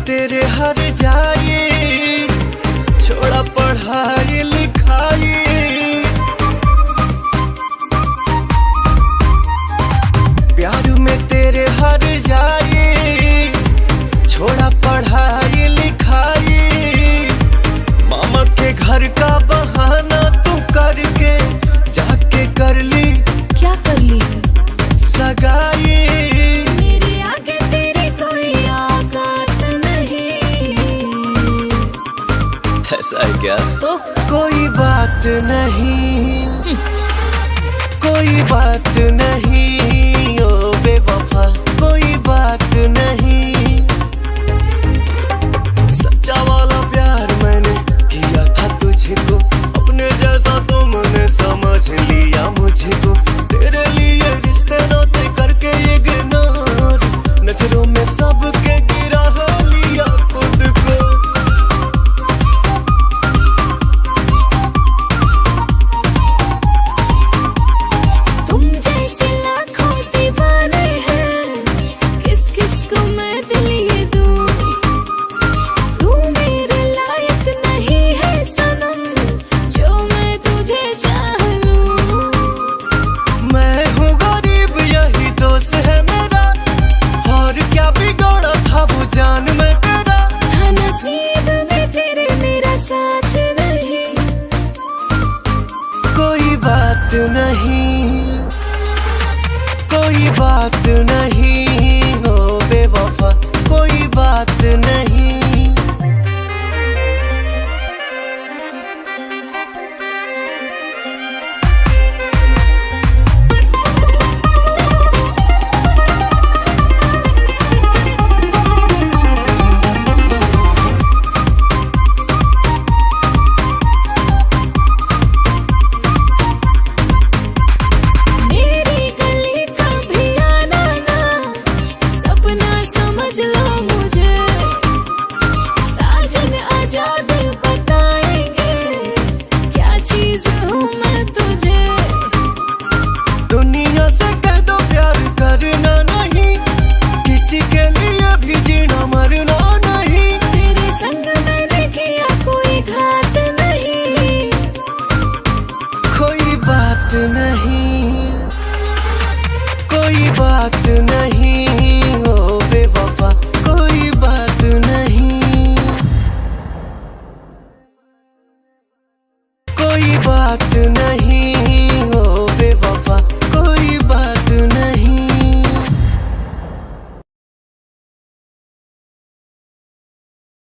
तेरे हर जाए छोड़ा पढ़ाई लिखाई, प्यार में तेरे हर जाए छोड़ा पढ़ाई लिखाई। मामा के घर का बहाना तू करके जाके कर ली। क्या कर ली? सगाई। ऐसा है क्या? तो कोई बात नहीं, कोई बात नहीं ओ बेवफा, कोई बात नहीं। सच्चा वाला प्यार मैंने किया था तुझको, अपने जैसा तुमने समझ लिया मुझको। तेरे लिए रिश्ते नाते करके इग्नोर, नजरों में सबके गिरा लिया खुद को। जान में तेरा था नसीब में तेरे मेरा साथ नहीं। कोई बात नहीं, कोई बात नहीं हो बेवफा, कोई बात नहीं। दुनिया से कह दो प्यार करना नहीं, किसी के लिए भी जीना मरना नहीं। तेरे संग मैंने किया कोई घात नहीं। कोई बात नहीं, कोई बात नहीं ओ बेवफा, कोई बात नहीं, कोई बात नहीं।